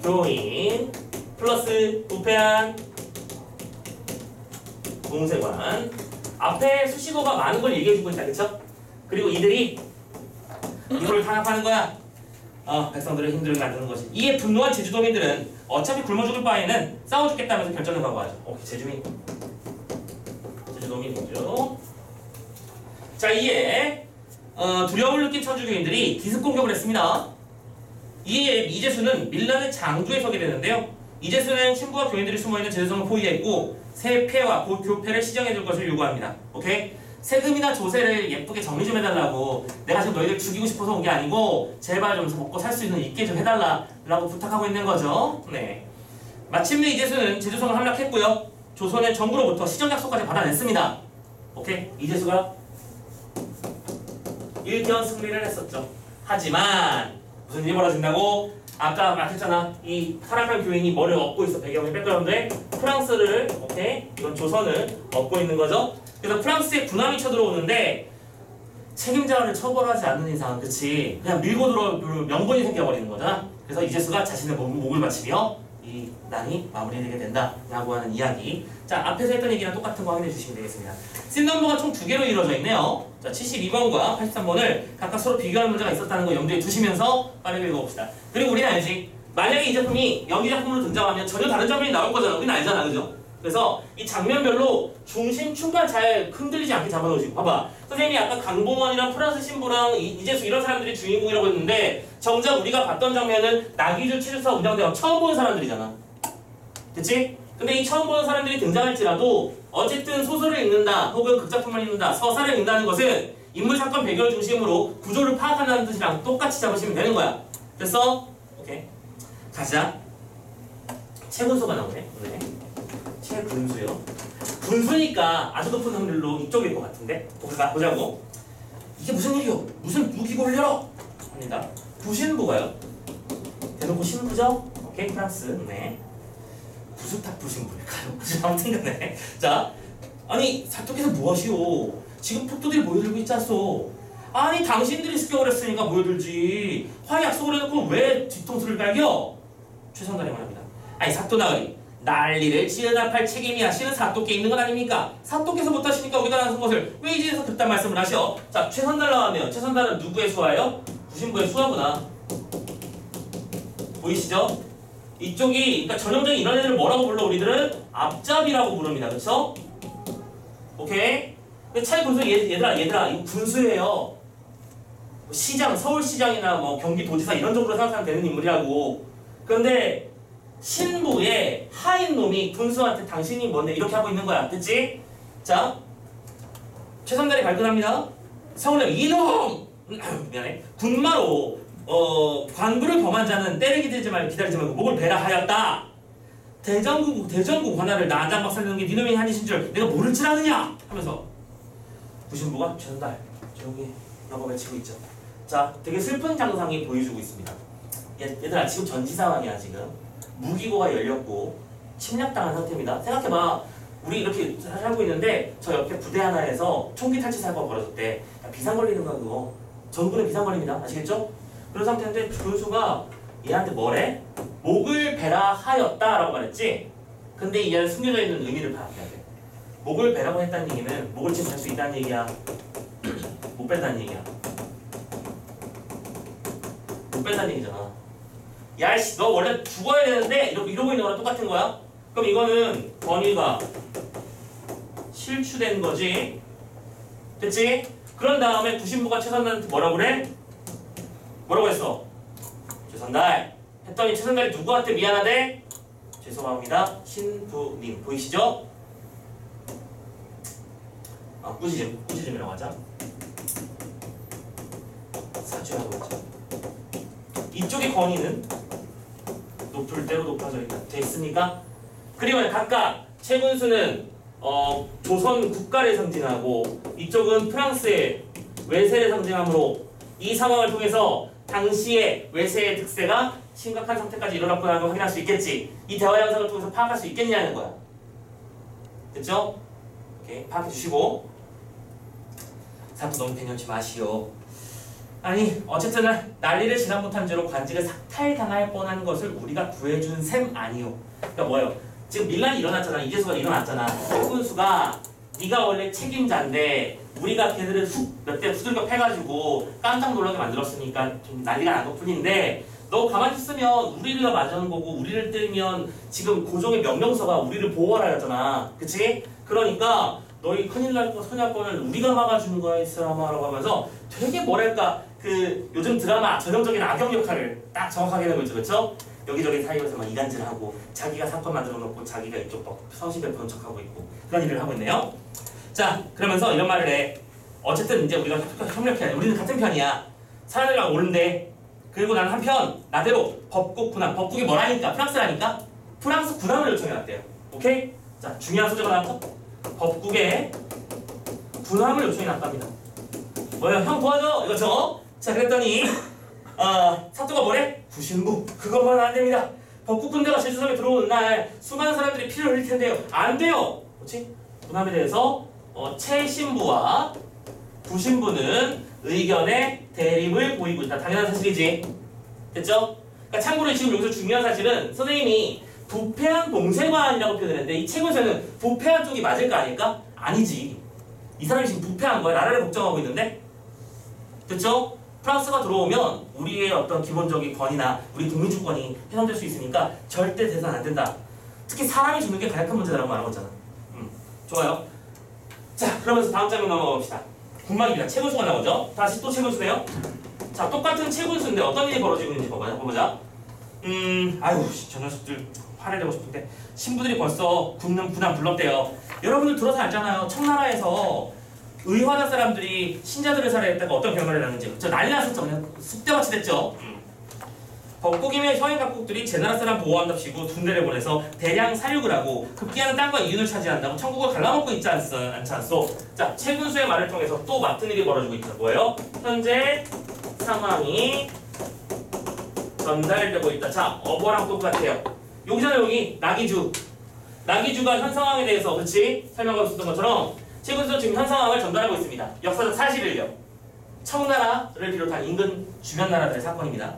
교인 플러스 부패한 봉쇄관. 앞에 수식어가 많은 걸 얘기해주고 있다. 그쵸? 그리고 이들이 이걸 탄압하는 거야. 백성들을 힘들게 만드는 것이. 이에 분노한 제주도민들은 어차피 굶어 죽을 바에는 싸워 죽겠다면서 결정을 각오하죠. 제주도민이죠. 자, 이에 두려움을 느낀 천주교인들이 기습 공격을 했습니다. 이에 이재수는 밀란의 장주에 서게 되는데요. 이재수는 신부와 교인들이 숨어있는 제주성을 포위했고 새 폐와 곧 교패를 시정해줄 것을 요구합니다. 오케이? 세금이나 조세를 예쁘게 정리 좀 해달라고. 내가 지금 너희들 죽이고 싶어서 온 게 아니고 제발 좀 먹고 살 수 있게 좀 해달라고 부탁하고 있는 거죠. 네. 마침내 이재수는 제주성을 함락했고요. 조선의 정부로부터 시정 약속까지 받아냈습니다. 오케이? 이재수가 일견 승리를 했었죠. 하지만 무슨 일이 벌어진다고? 아까 말했잖아. 이 타락한 교인이 뭐를 얻고 있어? 배경의 백그라운드에 프랑스를, 오케이? 이건 조선을 얻고 있는 거죠. 그래서 프랑스에 군함이 쳐들어오는데 책임자를 처벌하지 않는 이상, 그치? 그냥 밀고 들어올 명분이 생겨버리는 거잖아. 그래서 이제수가 자신의 목을 바치며 이 난이 마무리되게 된다라고 하는 이야기. 자, 앞에서 했던 얘기랑 똑같은 거 확인해 주시면 되겠습니다. 씬넘버가 총 2개로 이루어져 있네요. 자, 72번과 83번을 각각 서로 비교할 문제가 있었다는 거 염두에 두시면서 빠르게 읽어봅시다. 그리고 우리는 알지? 만약에 이 작품이 연기 작품으로 등장하면 전혀 다른 장면이 나올 거잖아. 우리는 알잖아, 그죠? 그래서 이 장면별로 중심 충만 잘 흔들리지 않게 잡아놓으시고. 봐봐, 선생님이 아까 강봉원이랑 프랑스 신부랑 이재수 이런 사람들이 주인공이라고 했는데 정작 우리가 봤던 장면은 나기주, 최주사, 운장대왕 처음 보는 사람들이잖아. 그치? 근데 이 처음 보는 사람들이 등장할지라도 어쨌든 소설을 읽는다 혹은 극작품을 읽는다, 서사를 읽는다는 것은 인물 사건 배경을 중심으로 구조를 파악한다는 뜻이랑 똑같이 잡으시면 되는 거야. 됐어? 오케이. 가자. 최군수가 나오네. 오늘. 최군수요. 군수니까 아주 높은 확률로 이쪽일 것 같은데. 보자고. 이게 무슨 일이요? 무슨 무기고를 열어? 합니다. 부신부가요. 대놓고 신부죠? 오케이, 프랑스. 네. 부수탁 부신부일까요? 아무튼 간에. 자, 아니 사토께서 무엇이오? 지금 폭도들이 모여들고 있지 않소? 아니 당신들이 습격을 했으니까 모여들지. 화해 약속을 해놓고 왜 뒤통수를 깔겨? 최선달이 말합니다. 아니 사토나으리, 난리를 지어나팔 책임이 하시는 사토께 있는 건 아닙니까? 사토께서 못하시니까 우리가 나선 것을 왜 이제서 그딴 말씀을 하셔? 자, 최선달 나오면 최선달은 누구의 수하예요? 부신부의 수하구나. 보이시죠? 이쪽이, 그러니까 전형적인 이런 애들을 뭐라고 불러? 우리들은 앞잡이라고 부릅니다. 그쵸? 오케이? 차이 군수, 얘들아 이거 군수예요. 시장, 서울시장이나 뭐 경기도지사 이런 쪽으로 생각하면 되는 인물이라고. 그런데 신부의 하인 놈이 군수한테 당신이 뭔데 이렇게 하고 있는 거야. 됐지? 자, 최선달이 발끈합니다. 성우님, 이놈! 미안해. 군마로 관부를 범한 자는 때를 기다리지 말고 목을 베라 하였다. 대전국 관할을 나장박 살리는 게 니놈의 한짓인 줄 내가 모를 줄 아느냐? 하면서 부신부가 최선달 조용히 영어 외치고 있죠. 자, 되게 슬픈 장상이 보여주고 있습니다. 얘들아, 지금 전지 상황이야. 지금 무기고가 열렸고 침략당한 상태입니다. 생각해봐. 우리 이렇게 살고 있는데 저 옆에 부대 하나에서 총기 탈취 사고가 벌어졌대. 야, 비상 걸리는 거야 그거. 전군에 비상 걸립니다. 아시겠죠? 그런 상태인데 군수가 얘한테 뭐래? 목을 베라 하였다라고 말했지? 근데 이 안에 숨겨져 있는 의미를 파악해야 돼. 목을 베라고 했다는 얘기는 목을 지금 벨 수 있다는 얘기야. 못 뺀다는 얘기야. 못 뺀다는 얘기잖아. 야이씨, 너 원래 죽어야 되는데 이러고 있는 거랑 똑같은 거야? 그럼 이거는 권위가 실추된 거지. 됐지? 그런 다음에 부신부가 최선달한테 뭐라고 그래? 뭐라고 했어? 최선달 했더니 최선달이 누구한테 미안하대? 죄송합니다 신부님. 보이시죠? 꾸짖음이라고 하자. 사죄하고 있죠. 이쪽의 권위는 높을 대로 높아져 있다. 됐습니까? 그리고 각각 최군수는 조선 국가를 상징하고 이쪽은 프랑스의 외세를 상징하므로 이 상황을 통해서 당시의 외세의 득세가 심각한 상태까지 일어났구나 하고 확인할 수 있겠지. 이 대화 양상을 통해서 파악할 수 있겠냐는 거야. 됐죠? 오케이, 파악해 주시고. 사또 너무 배념치 마시오. 아니 어쨌든 난리를 지난 못한 죄로 관직을 삭탈당할 뻔한 것을 우리가 구해준 셈 아니오. 그러니까 뭐예요? 지금 밀란이 일어났잖아. 이재수가 일어났잖아. 최군수가 네가 원래 책임자인데 우리가 걔들을 몇 대 후들겨 패가지고 깜짝 놀라게 만들었으니까 좀 난리가 난 것뿐인데 너 가만히 있으면 우리가 맞은 거고 우리를 때리면 지금 고종의 명령서가 우리를 보호하라 했잖아. 그치? 그러니까 너희 큰일 날 거 소냐권을 우리가 막아주는 거야 이 사람아라고 하면서 되게 뭐랄까 그 요즘 드라마 전형적인 악역 역할을 딱 정확하게 내고 있죠. 그쵸? 여기저기 사이에서 막 이간질하고 자기가 사건 만들어 놓고 자기가 이쪽 막 성실 베푸는 척하고 있고 그런 일을 하고 있네요. 자, 그러면서 이런 말을 해. 어쨌든 이제 우리가 협력해야 돼. 우리는 같은 편이야. 사람들이랑 옳은데. 그리고 나는 한편 나대로 법국 군함. 법국이 뭐라니까? 프랑스라니까? 프랑스 군함을 요청해놨대요. 오케이? 자, 중요한 소재가 나왔죠? 법국에 군함을 요청해놨답니다. 뭐야 형 도와줘 이거죠? 자 그랬더니 사또가 뭐래? 부신부 그것만 안 됩니다. 벚꽃 군대가 제주섬에 들어오는 날 수많은 사람들이 피를 흘릴 텐데요. 안 돼요. 그렇지? 군함에 대해서 최신부와 부신부는 의견의 대립을 보이고 있다. 당연한 사실이지. 됐죠? 그러니까 참고로 지금 여기서 중요한 사실은 선생님이 부패한 봉쇄관이라고 표현했는데 이 책에서는 부패한 쪽이 맞을 거 아닐까? 아니지. 이 사람이 지금 부패한 거야. 나라를 걱정하고 있는데. 됐죠? 프랑스가 들어오면 우리의 어떤 기본적인 권위나 우리 국민주권이 훼손될 수 있으니까 절대 돼서는 안 된다. 특히 사람이 죽는 게 가장 큰 문제라고 말하고 있잖아. 좋아요. 자, 그러면서 다음 장면 넘어갑시다. 군막입니다. 최군수가 나오죠? 다시 또 최군수네요. 자, 똑같은 최군수인데 어떤 일이 벌어지고 있는지 보자. 아유, 저 녀석들 화를 내고 싶은데 신부들이 벌써 군남 불렀대요. 여러분들 들어서 알잖아요. 청나라에서 의화나 사람들이 신자들을 살해했다가 어떤 결과를 낳는지. 저 난리 났었죠. 그냥 쑥대밭이 됐죠. 벚꽃이며 서양 각국들이 제 나라 사람 보호한답시고 군대를 보내서 대량 사육을 하고 급기야는 땅과 이윤을 차지한다고 천국을 갈라먹고 있지 않소. 자, 최군수의 말을 통해서 또 맡은 일이 벌어지고 있다. 뭐예요? 현재 상황이 전달되고 있다. 자, 어버랑 똑같아요. 여기잖아요. 여기 나기주가 현 상황에 대해서 그렇지? 설명하고 있었던 것처럼 최군수는 지금 현 상황을 전달하고 있습니다. 역사적 사실을요. 청나라를 비롯한 인근 주변 나라들의 사건입니다.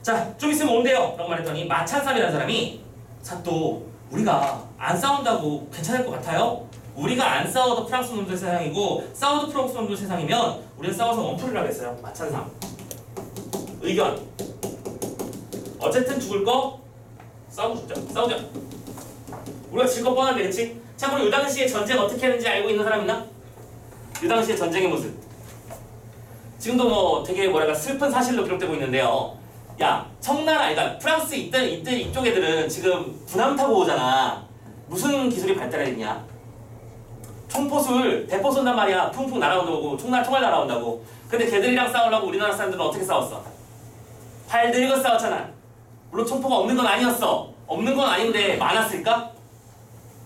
자, 좀 있으면 온대요 라고 말했더니 마찬삼이라는 사람이 사또 우리가 안 싸운다고 괜찮을 것 같아요? 우리가 안 싸워도 프랑스 놈들 세상이고 싸워도 프랑스 놈들 세상이면 우리는 싸워서 원풀을 하겠어요. 마찬삼 의견 어쨌든 죽을 거 싸우자. 우리가 질 거 뻔한데 그치? 참고로 이 당시에 전쟁 어떻게 했는지 알고 있는 사람 있나? 이 당시에 전쟁의 모습 지금도 뭐 되게 슬픈 사실로 기록되고 있는데요. 야, 청나라, 그러니까 프랑스 있던 이쪽 애들은 지금 군함 타고 오잖아. 무슨 기술이 발달했냐? 총포술 대포 쏜단 말이야. 풍풍 날아온다고 총알 날아온다고. 근데 걔들이랑 싸우려고 우리나라 사람들은 어떻게 싸웠어? 팔 들고 싸웠잖아. 물론 총포가 없는 건 아니었어. 없는 건 아닌데 많았을까?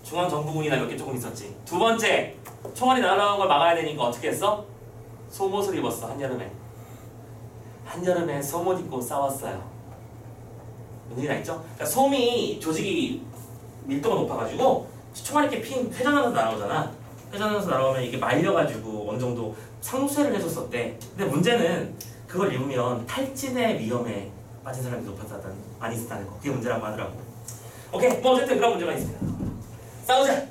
중앙정부군이나 몇 개 조금 있었지. 두 번째, 총알이 날아오는 걸 막아야 되니까 어떻게 했어? 속옷을 입었어. 한여름에 속옷 입고 싸웠어요. 의미가 있죠? 그러니까 솜이 조직이 밀도가 높아가지고 총알이 이렇게 회전하면서 날아오잖아. 회전하면서 날아오면 이게 말려가지고 어느 정도 상쇄를 해줬었대. 근데 문제는 그걸 입으면 탈진의 위험에 빠진 사람이 많이 있었다는 거. 그게 문제라고 하더라고. 오케이, 뭐 어쨌든 그런 문제가 있습니다. 싸우자.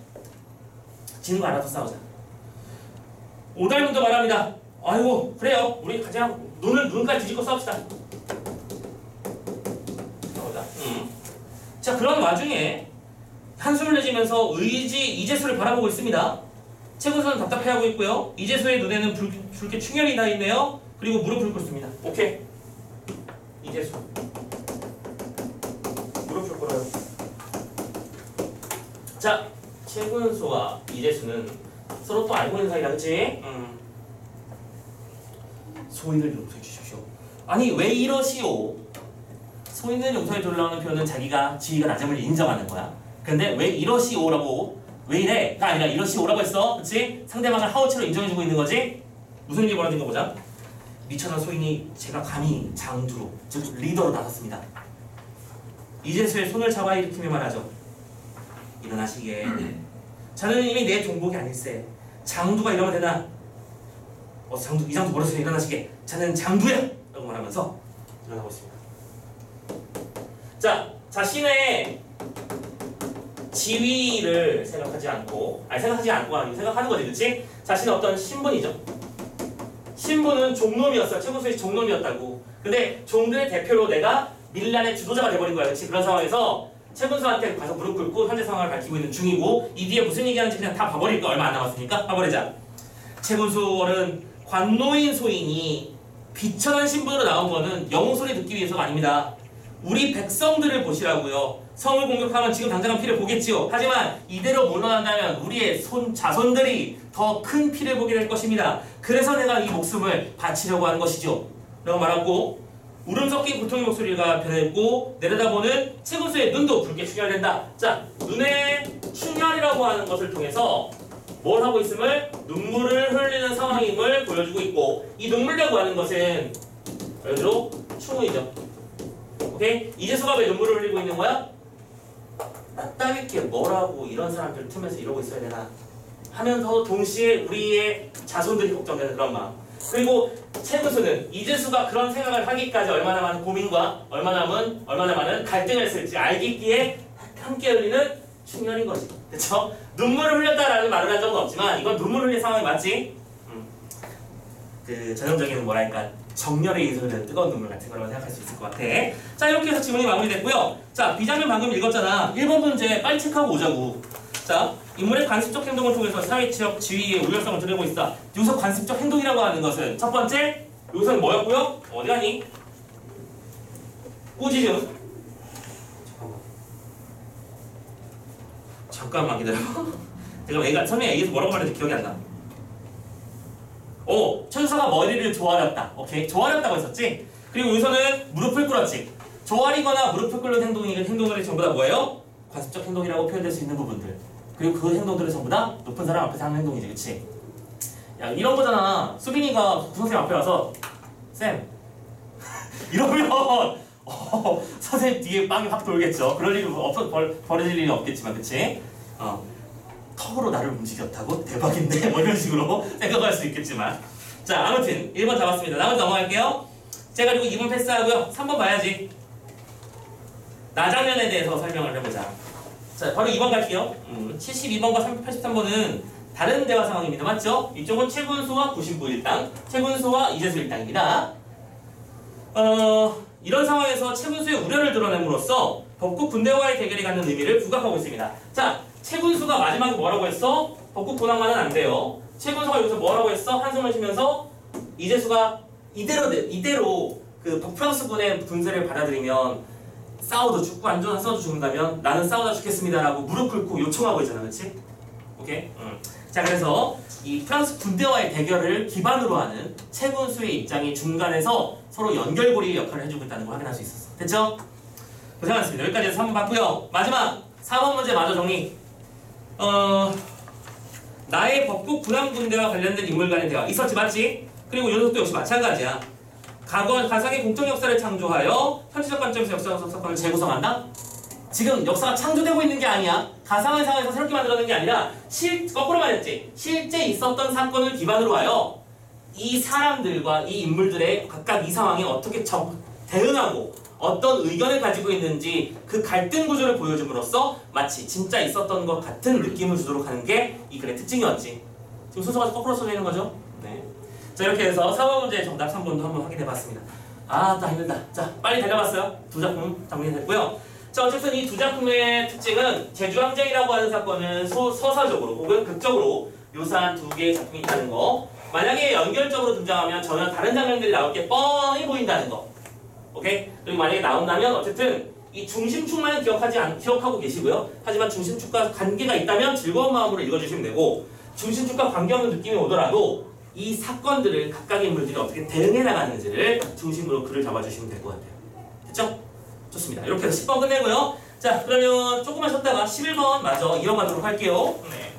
지는 거 알아서 싸우자. 오달문도 말합니다. 아이고 그래요. 우리 그냥 눈까지 뒤집고 싸웁시다. 싸우자. 자, 그런 와중에 한숨을 내쉬면서 이재수를 바라보고 있습니다. 최군수는 답답해하고 있고요. 이재수의 눈에는 붉게 충혈이 나 있네요. 그리고 무릎을 꿇습니다. 오케이. 이재수 무릎을 꿇어요. 자, 최군수와 이재수는 서로 또 알고 있는 사이다, 그치? 소인을 용서해 주십시오. 아니, 왜 이러시오? 소인을 용서해 주려는 표현은 자기가 지위가 낮음을 인정하는 거야. 근데 왜 이러시오라고, 왜 이래?가 아니라 이러시오라고 했어. 그치? 상대방을 하우처로 인정해주고 있는 거지? 무슨 일이 벌어진 거 보자. 미천한 소인이 제가 감히 장두로, 즉 리더로 나섰습니다. 이재수의 손을 잡아 일으키며 말하죠. 일어나시게. 자네는 이미 내 종복이 아닐세. 장두가 이러면 되나? 이 장두 버려서 일어나시게. 자네는 장두야! 라고 말하면서 일어나고 있습니다. 자, 자신의 지위를 생각하지 않고 생각하는 거지, 그치? 자신의 어떤 신분이죠. 신분은 종놈이었어요. 최군수의 종놈이었다고. 근데 종들의 대표로 내가 밀란의 주도자가 돼버린 거야, 그치? 그런 상황에서 최군수한테 가서 무릎 꿇고 현재 상황을 밝히고 있는 중이고, 이 뒤에 무슨 얘기하는지 그냥 다 봐버릴까? 얼마 안 남았으니까 봐버리자. 최군수 어른 관노인 소인이 비천한 신분으로 나온 거는 영웅소리 듣기 위해서가 아닙니다. 우리 백성들을 보시라고요. 성을 공격하면 지금 당장은 피를 보겠지요. 하지만 이대로 물러난다면 우리의 자손들이 더 큰 피를 보게 될 것입니다. 그래서 내가 이 목숨을 바치려고 하는 것이죠. 라고 말하고, 울음 섞인 고통의 목소리가 변했고 내려다보는 최군수의 눈도 붉게 충혈된다. 자, 눈의 충혈이라고 하는 것을 통해서 뭘 하고 있음을 눈물을 흘리는 상황임을 보여주고 있고 이 눈물이라고 하는 것은 예를 들어 충훈이죠. 오케이? 이재수가 왜 눈물을 흘리고 있는 거야? 나 따위게 뭐라고 이런 사람들 틈에서 이러고 있어야 되나 하면서 동시에 우리의 자손들이 걱정되는 그런 마음. 그리고 최근수는 이재수가 그런 생각을 하기까지 얼마나 많은 고민과 얼마나 많은 갈등을 했을지 알기기에 함께 흘리는 충혈인 거지. 그쵸? 눈물을 흘렸다라는 말을 한 적은 없지만 이건 눈물 흘린 상황이 맞지? 그 전형적인 뭐랄까 정열에 의해서 흐르는 뜨거운 눈물 같은 거라고 생각할 수 있을 것 같아. 자 이렇게 해서 지문이 마무리됐고요. 자 B장면 방금 읽었잖아. 1번 문제 빨리 체크하고 오자고. 자 인물의 관습적 행동을 통해서 사회적 지위의 우열성을 드러내고 있다. 여기서 관습적 행동이라고 하는 것은 첫 번째 여기서는 뭐였고요? 어디 가니? 꾸짖음. 잠깐만 기다려. 내가 애가 처음에 A에서 뭐라고 말했는지 기억이 안 나. 천사가 머리를 조아렸다. 오케이, 조아렸다고 했었지. 그리고 여기서는 무릎을 꿇었지. 조아리거나 무릎을 꿇는 행동들이 전부 다 뭐예요? 관습적 행동이라고 표현될 수 있는 부분들. 그리고 그 행동들은 전부 다 높은 사람 앞에서 하는 행동이지, 그치? 야 이런 거잖아. 수빈이가 구성쌤 앞에 와서 쌤 이러면 선생님 뒤에 빵이 확 돌겠죠. 그럴 일은 벌어질 일은 없겠지만, 그치? 턱으로 나를 움직였다고? 대박인데? 뭐 이런 식으로 생각할 수 있겠지만. 자, 아무튼 1번 잡았습니다. 나머지 넘어갈게요. 제가 그리고 2번 패스하고요. 3번 봐야지. 나 장면에 대해서 설명을 해보자. 자, 바로 2번 갈게요. 72번과 383번은 다른 대화 상황입니다. 맞죠? 이쪽은 최군수와 구신부 일당, 최군수와 이재수 일당입니다. 이런 상황에서 최군수의 우려를 드러냄으로써 벚국 군대와의 대결이 갖는 의미를 부각하고 있습니다. 자, 최군수가 마지막에 뭐라고 했어? 벚국 군항만은 안 돼요. 최군수가 여기서 뭐라고 했어? 한숨을 쉬면서 이재수가 이대로 그 북프랑스군의 군세를 받아들이면 싸워도 죽고 안 싸워도 죽는다면 나는 싸우다 죽겠습니다라고 무릎 꿇고 요청하고 있잖아, 그렇지? 오케이? 자, 그래서 이 프랑스 군대와의 대결을 기반으로 하는 최군수의 입장이 중간에서 서로 연결고리의 역할을 해주고 있다는 걸 확인할 수 있었어. 됐죠? 고생하셨습니다. 여기까지 해서 3번 봤고요. 마지막 4번 문제 마저 정리. 나의 벚국 군함군대와 관련된 인물 간의 대화 있었지, 맞지? 그리고 이 녀석도 역시 마찬가지야. 가상의 공적 역사를 창조하여 현실적 관점에서 역사적 사건을 재구성한다? 지금 역사가 창조되고 있는 게 아니야. 가상의 상황에서 새롭게 만들어낸 게 아니라 거꾸로 말했지. 실제 있었던 사건을 기반으로 하여 이 사람들과 이 인물들의 각각 이 상황에 어떻게 대응하고 어떤 의견을 가지고 있는지 그 갈등 구조를 보여줌으로써 마치 진짜 있었던 것 같은 느낌을 주도록 하는 게 이 글의 특징이었지. 지금 순서가 거꾸로 써져 있는 거죠? 네. 자, 이렇게 해서 4번 문제의 정답 3번도 한번 확인해봤습니다. 나 힘들다. 자, 빨리 달려봤어요. 두 작품 정리됐고요. 자, 어쨌든 이 두 작품의 특징은 제주항쟁이라고 하는 사건은 서사적으로 혹은 극적으로 묘사한 두 개의 작품이 있다는 거. 만약에 연결적으로 등장하면 전혀 다른 장면들이 나올 게 뻔히 보인다는 거. 오케이? 그리고 만약에 나온다면 어쨌든 이 중심축만은 기억하고 계시고요. 하지만 중심축과 관계가 있다면 즐거운 마음으로 읽어주시면 되고 중심축과 관계없는 느낌이 오더라도 이 사건들을 각각의 인물들이 어떻게 대응해 나가는지를 중심으로 글을 잡아주시면 될 것 같아요. 됐죠? 좋습니다. 이렇게 해서 10번 끝내고요. 자, 그러면 조금만 쉬었다가 11번 마저 이어가도록 할게요. 네.